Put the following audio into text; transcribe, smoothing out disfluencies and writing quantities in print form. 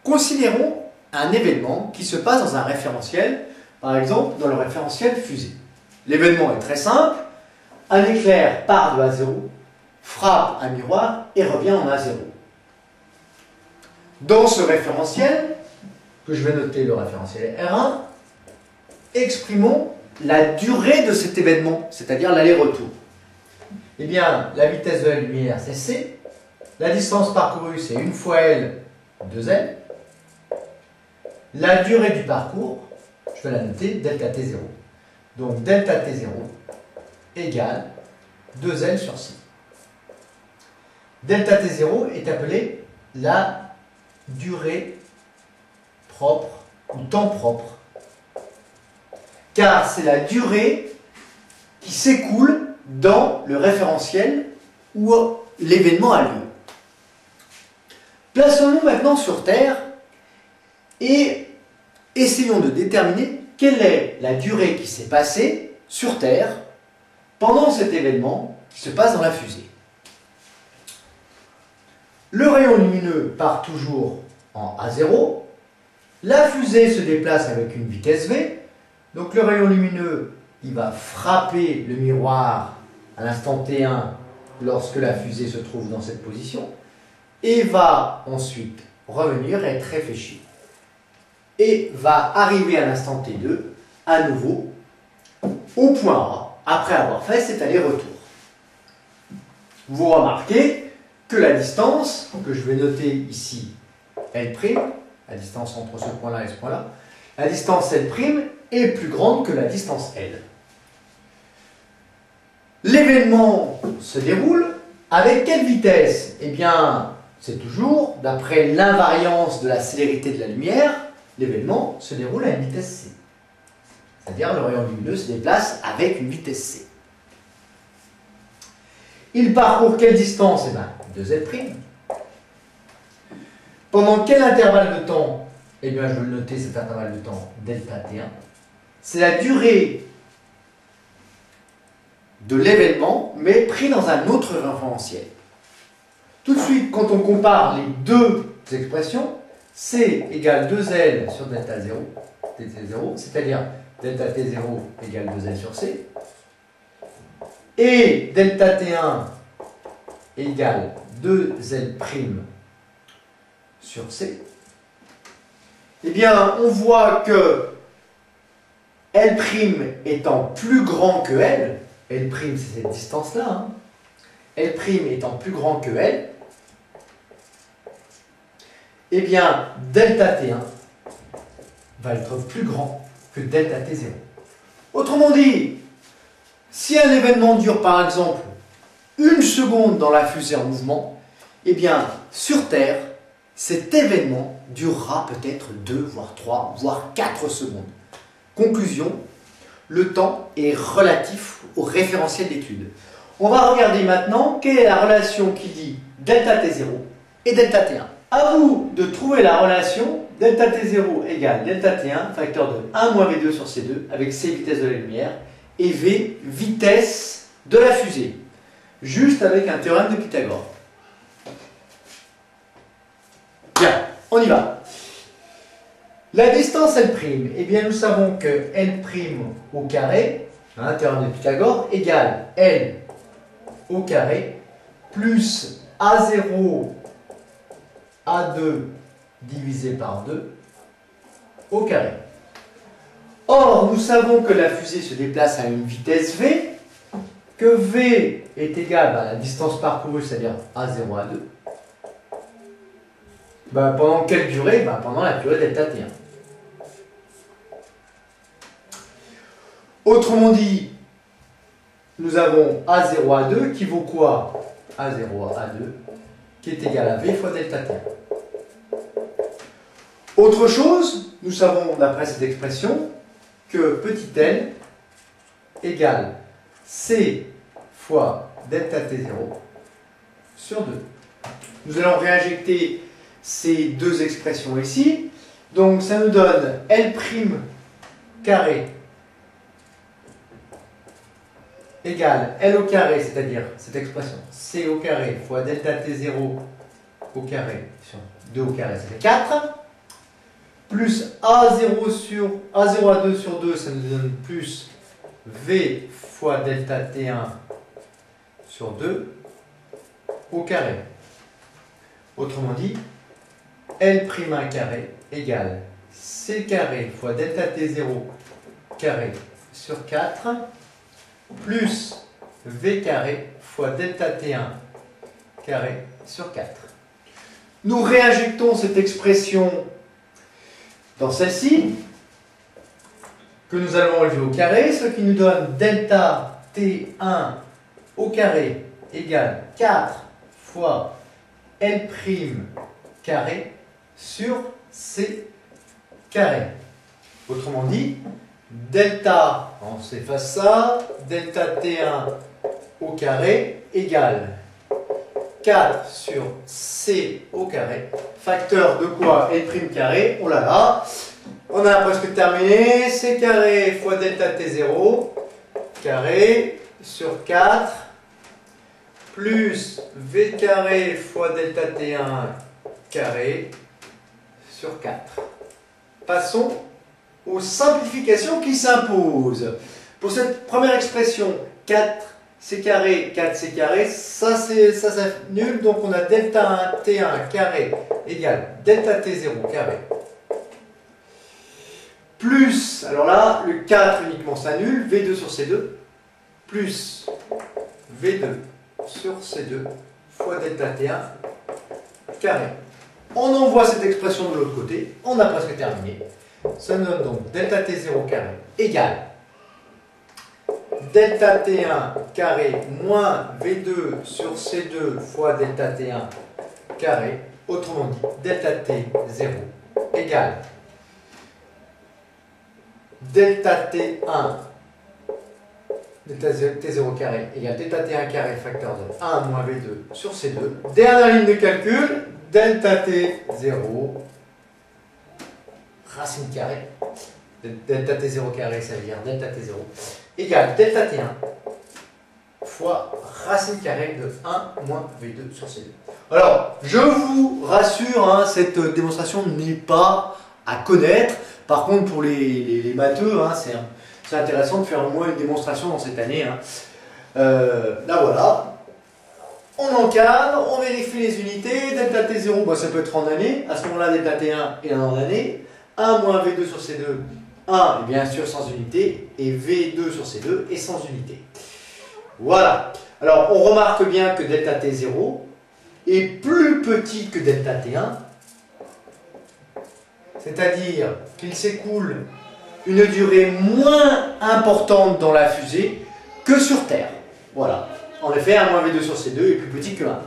Considérons un événement qui se passe dans un référentiel, par exemple dans le référentiel fusée. L'événement est très simple, un éclair part de A0, frappe un miroir et revient en A0. Dans ce référentiel, que je vais noter le référentiel R1, exprimons la durée de cet événement, c'est-à-dire l'aller-retour. Eh bien, la vitesse de la lumière, c'est c. La distance parcourue, c'est 1 fois L, 2L. La durée du parcours, je vais la noter, delta T0. Donc, delta T0 égale 2L sur c. Delta T0 est appelé la durée propre ou temps propre, car c'est la durée qui s'écoule dans le référentiel où l'événement a lieu. Plaçons-nous maintenant sur Terre et essayons de déterminer quelle est la durée qui s'est passée sur Terre pendant cet événement qui se passe dans la fusée. Le rayon lumineux part toujours en A0. La fusée se déplace avec une vitesse V. Donc le rayon lumineux, il va frapper le miroir à l'instant T1 lorsque la fusée se trouve dans cette position et va ensuite revenir et être réfléchi. Et va arriver à l'instant T2 à nouveau au point A après avoir fait cet aller-retour. Vous remarquez que la distance, que je vais noter ici L', la distance entre ce point-là et ce point-là, la distance L' est plus grande que la distance L. L'événement se déroule avec quelle vitesse? Eh bien, c'est toujours, d'après l'invariance de la célérité de la lumière, l'événement se déroule à une vitesse c. C'est-à-dire le rayon lumineux se déplace avec une vitesse c. Il parcourt quelle distance? Eh bien, 2L'. Pendant quel intervalle de temps? Eh bien, je vais le noter, cet intervalle de temps, delta T1. C'est la durée de l'événement, mais pris dans un autre référentiel. Tout de suite, quand on compare les deux expressions, C égale 2L sur delta 0, T0, c'est-à-dire delta T0 égale 2L sur C, et delta T1 égale 2L' sur C, eh bien, on voit que L' étant plus grand que L, L' c'est cette distance-là, hein, L' étant plus grand que L, eh bien, delta T1 va être plus grand que delta T0. Autrement dit, si un événement dure par exemple 1 seconde dans la fusée en mouvement, eh bien, sur Terre, cet événement durera peut-être 2, voire 3, voire 4 secondes. Conclusion, le temps est relatif au référentiel d'étude. On va regarder maintenant quelle est la relation qui dit delta T0 et delta T1. À vous de trouver la relation delta T0 égale delta T1, facteur de 1 moins V2 sur C2, avec C vitesse de la lumière, et V vitesse de la fusée, juste avec un théorème de Pythagore. Bien, on y va. La distance L', eh bien nous savons que L' au carré, théorème de Pythagore, égale L au carré plus A0 A2 divisé par 2 au carré. Or, nous savons que la fusée se déplace à une vitesse V, que V est égal à la distance parcourue, c'est-à-dire A0 A2. Pendant quelle durée? Pendant la durée delta T1. Autrement dit, nous avons A0 A2 qui vaut quoi? A0 A2 qui est égal à V fois delta T1. Autre chose, nous savons d'après cette expression que petit l égale C fois delta T0 sur 2. Nous allons réinjecter ces deux expressions ici. Donc ça nous donne L' carré égale L au carré, c'est-à-dire cette expression C au carré fois delta T0 au carré sur 2 au carré, ça fait 4. plus A0 à 2 ça nous donne plus V fois delta T1 sur 2 au carré. Autrement dit, L'1 carré égale C carré fois delta T0 carré sur 4 plus V carré fois delta T1 carré sur 4. Nous réinjectons cette expression dans celle-ci, que nous allons enlever au carré, ce qui nous donne delta T1 au carré égale 4 fois L' carré sur C carré. Autrement dit, delta, on s'efface ça, delta T1 au carré égale 4 sur C au carré, facteur de quoi L' carré, oh là là, on a presque terminé, C carré fois delta T0 carré sur 4 plus V carré fois delta T1 carré sur 4. Passons aux simplifications qui s'imposent. Pour cette première expression, 4C carré, 4C carré, ça s'annule, donc on a delta 1 T1 carré égale delta T0 carré. Plus, alors là, le 4 uniquement s'annule, V2 sur C2, plus V2 sur C2 fois delta T1 carré. On envoie cette expression de l'autre côté, on a presque terminé. Ça nous donne donc delta T0 carré égale delta T1 carré moins V2 sur C2 fois delta T1 carré. Autrement dit, delta T0 égale delta T1 delta T0 carré égale delta T1 carré facteur de 1 moins V2 sur C2. Dernière ligne de calcul, delta T0 racine carrée, delta T0 carré, ça veut dire delta T0, égale delta T1 fois racine carrée de 1 moins V2 sur C2. Alors, je vous rassure, hein, cette démonstration n'est pas à connaître. Par contre, pour les matheux, hein, c'est intéressant de faire au moins une démonstration dans cette année. Hein. Là, voilà. On encadre, on vérifie les unités. Delta T0, bah, ça peut être en année. À ce moment-là, delta T1 est en année. 1 moins V2 sur C2, 1 est bien sûr sans unité. Et V2 sur C2 est sans unité. Voilà. Alors, on remarque bien que delta T0 est plus petit que delta T1. C'est-à-dire qu'il s'écoule une durée moins importante dans la fusée que sur Terre. Voilà. En effet, 1 moins V2 sur C2 est plus petit que 1.